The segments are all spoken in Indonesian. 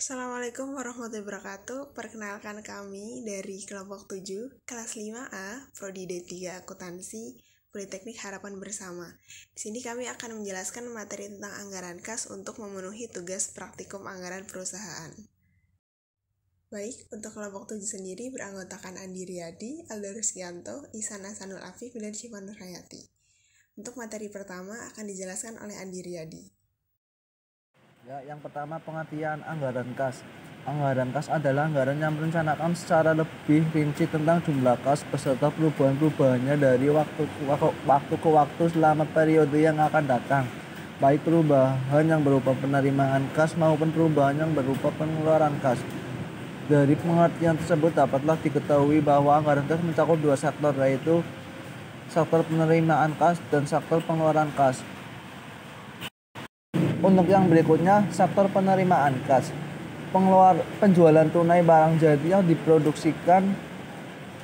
Assalamualaikum warahmatullahi wabarakatuh. Perkenalkan kami dari kelompok 7, kelas 5A, Prodi D3 Akuntansi, Politeknik Harapan Bersama. Di sini kami akan menjelaskan materi tentang anggaran kas untuk memenuhi tugas praktikum anggaran perusahaan. Baik, untuk kelompok 7 sendiri beranggotakan Andi Riyadi, Aldo Rusgianto, Ihsan Hasanul Afif, dan Syifa Nurhayati. Untuk materi pertama akan dijelaskan oleh Andi Riyadi. Ya, yang pertama pengertian anggaran kas. Anggaran kas adalah anggaran yang merencanakan secara lebih rinci tentang jumlah kas beserta perubahan-perubahannya dari waktu ke waktu selama periode yang akan datang. Baik perubahan yang berupa penerimaan kas maupun perubahan yang berupa pengeluaran kas. Dari pengertian tersebut dapatlah diketahui bahwa anggaran kas mencakup dua sektor, yaitu sektor penerimaan kas dan sektor pengeluaran kas. Untuk yang berikutnya, sektor penerimaan kas. Penjualan tunai barang jadi yang diproduksikan,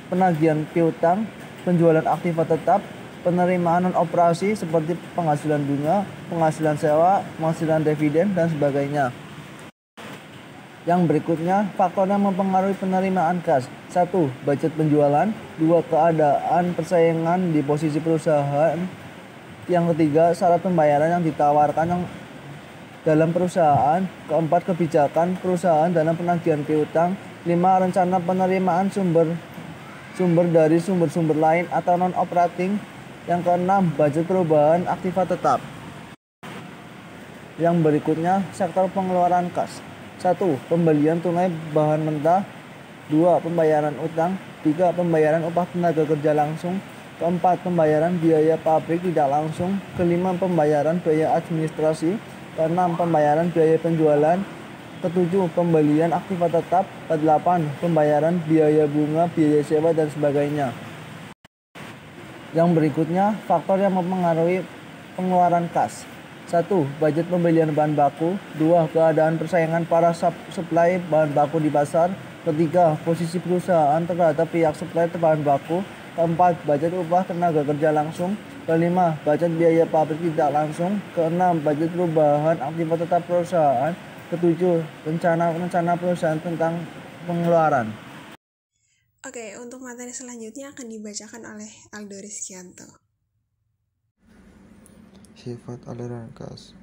penagihan piutang, penjualan aktiva tetap, penerimaan non-operasi seperti penghasilan bunga, penghasilan sewa, penghasilan dividen, dan sebagainya. Yang berikutnya, faktor yang mempengaruhi penerimaan kas. 1. Budget penjualan. 2. Keadaan persaingan di posisi perusahaan. Yang ketiga, syarat pembayaran yang ditawarkan dalam perusahaan. 4. Kebijakan perusahaan dalam penagihan piutang. 5. Rencana penerimaan sumber dari sumber-sumber lain atau non-operating. Yang ke-6. Budget perubahan aktiva tetap. Yang berikutnya, sektor pengeluaran kas. 1. Pembelian tunai bahan mentah. 2. Pembayaran utang. 3. Pembayaran upah tenaga kerja langsung. 4. Pembayaran biaya pabrik tidak langsung. 5. Pembayaran biaya administrasi. 6. Pembayaran biaya penjualan. 7. Pembelian aktiva tetap. 8. Pembayaran biaya bunga, biaya sewa, dan sebagainya. Yang berikutnya, faktor yang mempengaruhi pengeluaran kas. 1. Budget pembelian bahan baku. 2. Keadaan persaingan para supply bahan baku di pasar. 3. Posisi perusahaan terhadap pihak supply bahan baku. 4. Budget upah tenaga kerja langsung. 5. Budget biaya pabrik tidak langsung. 6. Budget perubahan aktiva tetap perusahaan. 7. Rencana perusahaan tentang pengeluaran. Oke, untuk materi selanjutnya akan dibacakan oleh Aldo Rusgianto. Sifat aliran kas.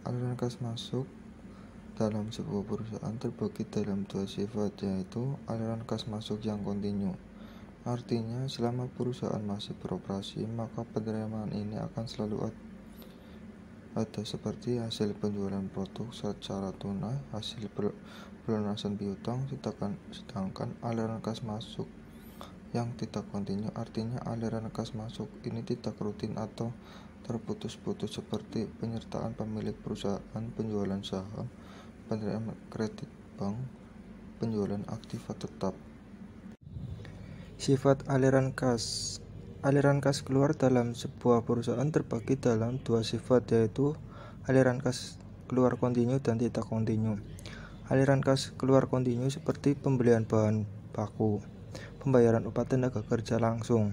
Aliran kas masuk dalam sebuah perusahaan terbagi dalam dua sifat, yaitu aliran kas masuk yang kontinu. Artinya, selama perusahaan masih beroperasi, maka penerimaan ini akan selalu ada seperti hasil penjualan produk secara tunai, hasil pelunasan piutang. Sedangkan aliran kas masuk yang tidak kontinu, artinya aliran kas masuk ini tidak rutin atau terputus-putus, seperti penyertaan pemilik perusahaan, penjualan saham, penerimaan kredit bank, penjualan aktiva tetap. Sifat aliran kas. Aliran kas keluar dalam sebuah perusahaan terbagi dalam dua sifat, yaitu aliran kas keluar kontinu dan tidak kontinu. Aliran kas keluar kontinu seperti pembelian bahan baku, pembayaran upah tenaga kerja langsung.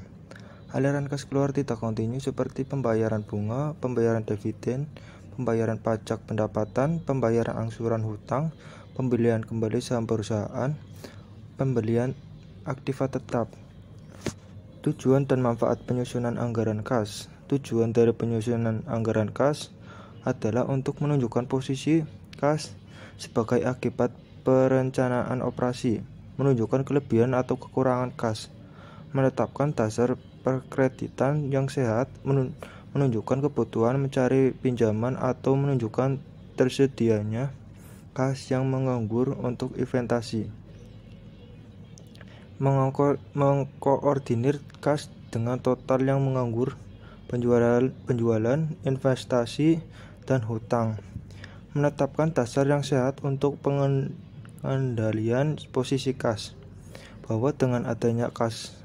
Aliran kas keluar tidak kontinu seperti pembayaran bunga, pembayaran dividen, pembayaran pajak pendapatan, pembayaran angsuran hutang, pembelian kembali saham perusahaan, pembelian aktiva tetap. Tujuan dan manfaat penyusunan anggaran kas. Tujuan dari penyusunan anggaran kas adalah untuk menunjukkan posisi kas sebagai akibat perencanaan operasi, menunjukkan kelebihan atau kekurangan kas, menetapkan dasar perkreditan yang sehat, menunjukkan kebutuhan mencari pinjaman atau menunjukkan tersedianya kas yang menganggur untuk investasi, mengkoordinir kas dengan total yang menganggur, penjualan, investasi, dan hutang, menetapkan dasar yang sehat untuk pengendalian posisi kas, bahwa dengan adanya kas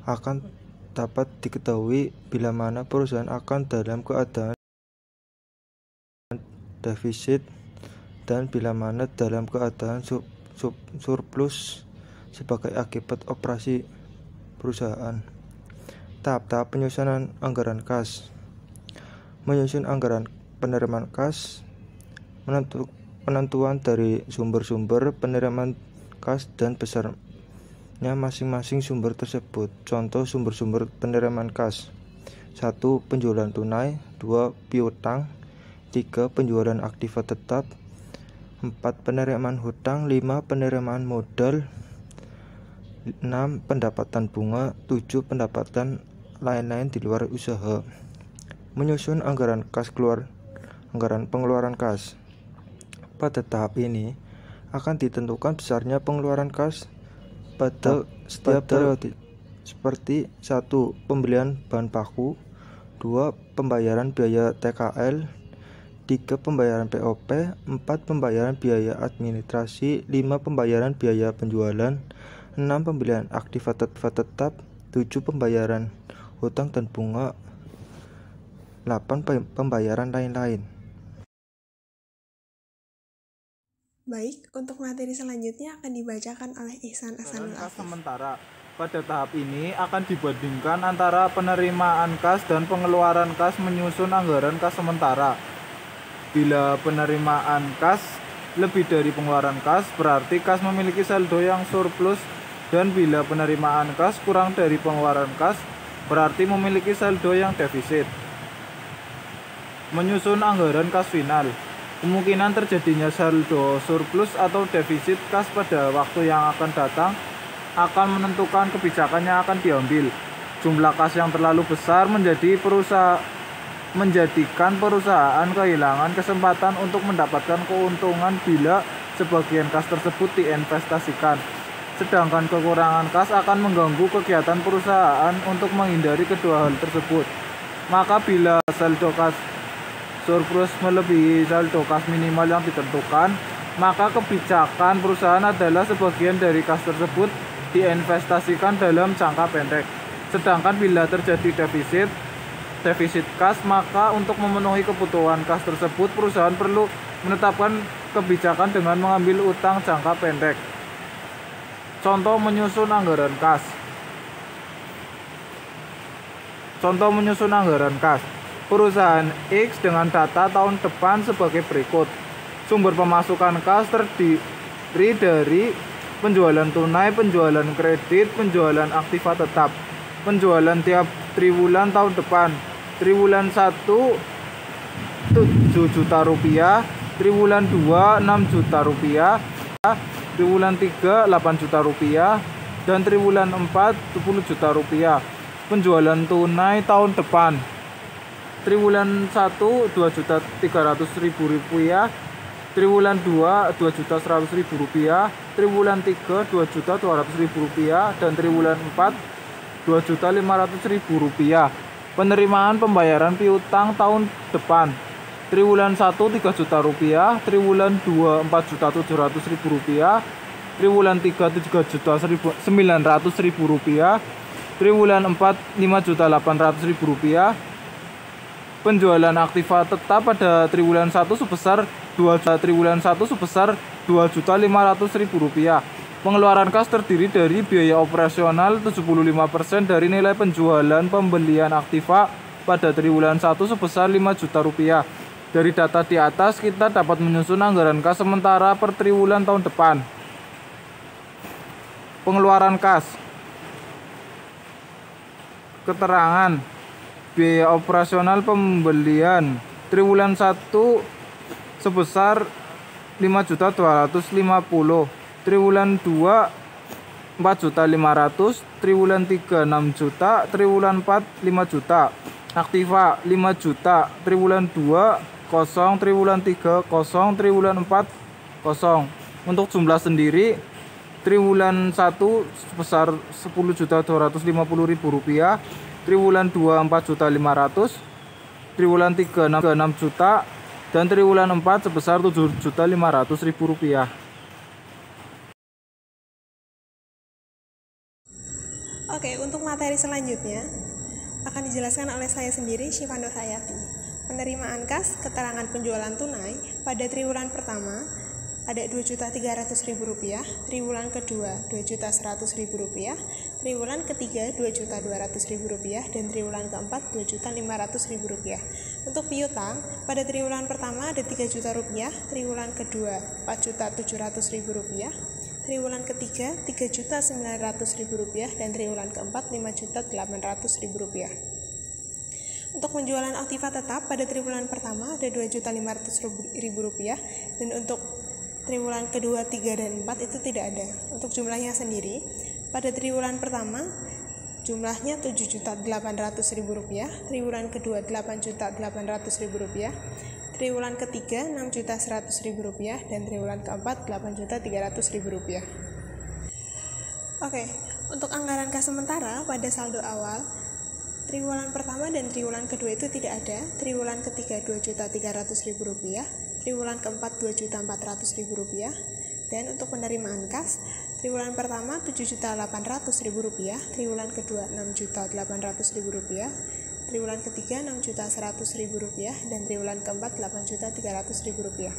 akan dapat diketahui bila mana perusahaan akan dalam keadaan defisit dan bila mana dalam keadaan surplus sebagai akibat operasi perusahaan. Tahap-tahap penyusunan anggaran kas. Menyusun anggaran penerimaan kas, penentuan dari sumber-sumber penerimaan kas dan besarnya masing-masing sumber tersebut. Contoh sumber-sumber penerimaan kas: 1. Penjualan tunai. 2. Piutang. 3. Penjualan aktiva tetap. 4. Penerimaan hutang. 5. Penerimaan modal. 6. Pendapatan bunga. 7. Pendapatan lain-lain di luar usaha. Menyusun anggaran pengeluaran kas. Pada tahap ini akan ditentukan besarnya pengeluaran kas pada setiap periode, seperti 1. Pembelian bahan baku. 2. Pembayaran biaya TKL. 3. Pembayaran POP. 4. Pembayaran biaya administrasi. 5. Pembayaran biaya penjualan. 6. Pembelian aktiva tetap. 7. Pembayaran hutang dan bunga. 8. Pembayaran lain-lain. Baik, untuk materi selanjutnya akan dibacakan oleh Ihsan Ahsanul Kas Afif. sementara. Pada tahap ini akan dibandingkan antara penerimaan kas dan pengeluaran kas menyusun anggaran kas sementara. Bila penerimaan kas lebih dari pengeluaran kas, berarti kas memiliki saldo yang surplus, dan bila penerimaan kas kurang dari pengeluaran kas, berarti memiliki saldo yang defisit. Menyusun anggaran kas final. Kemungkinan terjadinya saldo surplus atau defisit kas pada waktu yang akan datang akan menentukan kebijakan yang akan diambil. Jumlah kas yang terlalu besar menjadikan perusahaan kehilangan kesempatan untuk mendapatkan keuntungan bila sebagian kas tersebut diinvestasikan. Sedangkan kekurangan kas akan mengganggu kegiatan perusahaan. Untuk menghindari kedua hal tersebut, maka bila saldo kas surplus melebihi saldo kas minimal yang ditentukan, maka kebijakan perusahaan adalah sebagian dari kas tersebut diinvestasikan dalam jangka pendek. Sedangkan bila terjadi defisit kas, maka untuk memenuhi kebutuhan kas tersebut, perusahaan perlu menetapkan kebijakan dengan mengambil utang jangka pendek. Contoh menyusun anggaran kas. Perusahaan X dengan data tahun depan sebagai berikut. Sumber pemasukan kas terdiri dari penjualan tunai, penjualan kredit, penjualan aktiva tetap. Penjualan tiap triwulan tahun depan. Triwulan 1 7 juta rupiah, triwulan 2 6 juta rupiah, triwulan 3 8 juta rupiah, dan triwulan 4 10 juta rupiah. Penjualan tunai tahun depan. Triwulan 1 2.300.000 rupiah, triwulan 2 2.100.000 rupiah, triwulan 3 2.200.000 rupiah, dan triwulan 4 2.500.000 rupiah. Penerimaan pembayaran piutang tahun depan. Triwulan 1 3 juta rupiah, triwulan 2 4.700.000 rupiah, triwulan 3 3.900.000 rupiah, triwulan 4 5.800.000 rupiah. Penjualan aktiva tetap pada triwulan 1 sebesar 2.500.000 rupiah. Pengeluaran kas terdiri dari biaya operasional 75% dari nilai penjualan pembelian aktiva pada triwulan 1 sebesar 5 juta rupiah. Dari data di atas kita dapat menyusun anggaran kas sementara per triwulan tahun depan. Pengeluaran kas. Keterangan biaya operasional pembelian triwulan 1 sebesar 5.250.000, triwulan 2 4.500.000, triwulan 3 6 juta, triwulan 4 5 juta. Aktiva 5 juta, triwulan 2 kosong, triwulan 3 kosong, triwulan 4 kosong. Untuk jumlah sendiri, triwulan 1 sebesar 10.250.000 rupiah, triwulan 2 4.500.000, triwulan 3 6 juta, dan triwulan 4 sebesar 7.500.000 rupiah. Oke, untuk materi selanjutnya akan dijelaskan oleh saya sendiri, Syifa Nur Hayati. Penerimaan kas, keterangan penjualan tunai pada triwulan pertama ada Rp2.300.000, triwulan kedua Rp2.100.000, triwulan ketiga Rp2.200.000, dan triwulan keempat Rp2.500.000. Untuk piutang, pada triwulan pertama ada 3 juta rupiah, triwulan kedua 4.700.000 rupiah, triwulan ketiga 3.900.000 rupiah, dan triwulan keempat 5.800.000 rupiah. Untuk penjualan aktiva tetap pada triwulan pertama ada 2.500.000 rupiah, dan untuk triwulan kedua, 3, dan 4 itu tidak ada. Untuk jumlahnya sendiri, pada triwulan pertama jumlahnya 7.800.000 rupiah, triwulan kedua 8.800.000 rupiah, triwulan ketiga 6.100.000 rupiah, dan triwulan keempat 8.300.000 rupiah. Oke, untuk anggaran kas sementara pada saldo awal, triwulan pertama dan triwulan kedua itu tidak ada, triwulan ketiga 2.300.000 rupiah, triwulan keempat 2.400.000 rupiah, dan untuk penerimaan kas, triwulan pertama 7.800.000 rupiah, triwulan kedua 6.800.000 rupiah, triwulan ketiga 6.100.000 rupiah, dan triwulan keempat 8.300.000 rupiah.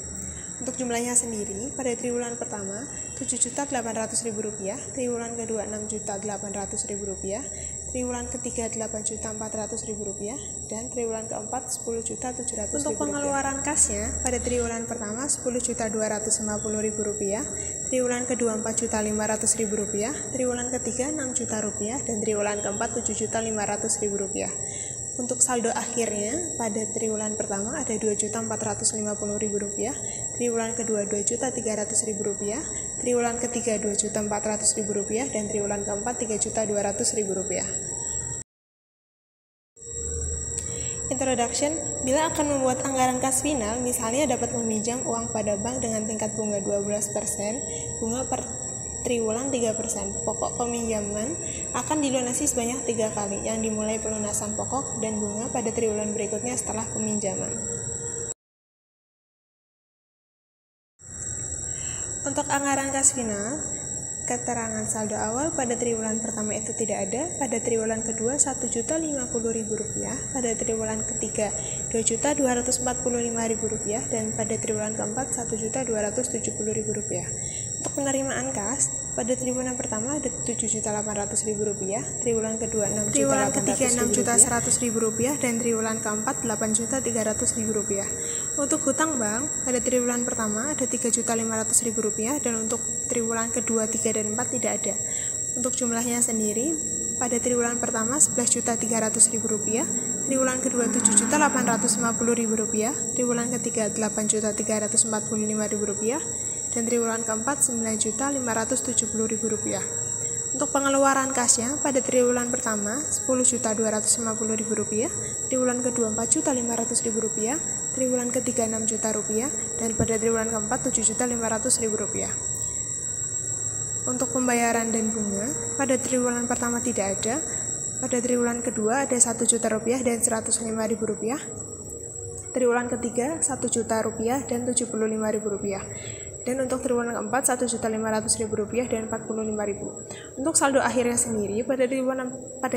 Untuk jumlahnya sendiri, pada triwulan pertama 7.800.000 rupiah, triwulan kedua 6.800.000 rupiah, triwulan ketiga 8.400.000 rupiah, dan triwulan keempat 10.700.000 rupiah. Untuk pengeluaran kasnya, pada triwulan pertama 10.250.000 rupiah, triwulan kedua 4.500.000 rupiah, triwulan ketiga 6 juta rupiah, dan triwulan keempat 7.500.000 rupiah. Untuk saldo akhirnya, pada triwulan pertama ada 2.450.000 rupiah, triwulan kedua 2.300.000 rupiah, triwulan ketiga 2.400.000 rupiah, dan triwulan keempat 3.200.000 rupiah. Introduction, bila akan membuat anggaran kas final, misalnya dapat meminjam uang pada bank dengan tingkat bunga 12%, bunga per triwulan 3%. Pokok peminjaman akan dilunasi sebanyak 3 kali, yang dimulai pelunasan pokok dan bunga pada triwulan berikutnya setelah peminjaman. Untuk anggaran kas final, keterangan saldo awal pada triwulan pertama itu tidak ada, pada triwulan kedua 1.050.000 rupiah, pada triwulan ketiga 2.245.000 rupiah, dan pada triwulan keempat 1.270.000 rupiah. Untuk penerimaan kas, pada triwulan pertama ada 7.800.000 rupiah, triwulan kedua 6.100.000 rupiah, dan triwulan keempat 8.300.000 rupiah. Untuk hutang bank, pada triwulan pertama ada 3.500.000 rupiah, dan untuk triwulan kedua, 3, dan 4 tidak ada. Untuk jumlahnya sendiri, pada triwulan pertama 11.300.000 rupiah, triwulan kedua 7.850.000 rupiah, triwulan ketiga 8.345.000 rupiah, dan triwulan keempat 9.570.000 rupiah. Untuk pengeluaran kasnya, pada triwulan pertama 10.250.000 rupiah, triwulan kedua 4.500.000 rupiah, triwulan ketiga 6 juta rupiah, dan pada triwulan keempat 7.500.000 rupiah. Untuk pembayaran dan bunga, pada triwulan pertama tidak ada, pada triwulan kedua ada 1 juta rupiah dan 105.000 rupiah, triwulan ketiga 1 juta rupiah dan 75.000 rupiah, dan untuk triwulan keempat 1.500.000 rupiah dan 45.000. Untuk saldo akhirnya sendiri, pada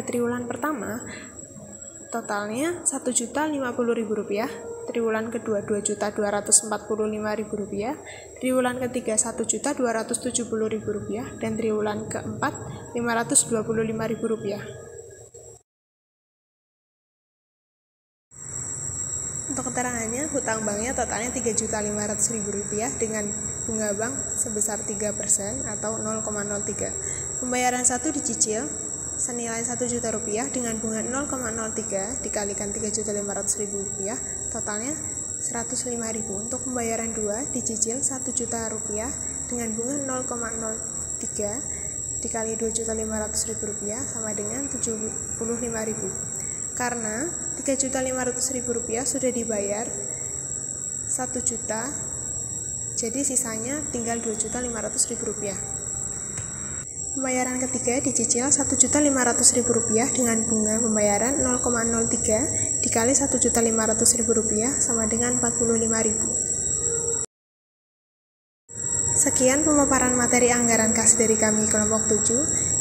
triwulan pertama totalnya 1.050.000 rupiah, triwulan kedua 2.245.000 rupiah, triwulan ketiga 1.270.000 rupiah, dan triwulan keempat 525.000 rupiah. Untuk keterangannya, hutang banknya totalnya 3.500.000 rupiah dengan bunga bank sebesar 3% atau 0,03. Pembayaran 1 dicicil senilai 1 juta rupiah dengan bunga 0,03 dikalikan 3.500.000 rupiah, totalnya 105.000. Untuk pembayaran 2 dicicil 1 juta rupiah dengan bunga 0,03 dikali 2.500.000 rupiah sama dengan 75.000. Karena 3.500.000 rupiah sudah dibayar 1 juta, jadi sisanya tinggal 2.500.000 rupiah. Pembayaran ketiga dicicil 1.500.000 rupiah dengan bunga pembayaran 0,03 dikali 1.500.000 rupiah sama dengan 45.000. Sekian pemaparan materi anggaran kas dari kami kelompok 7.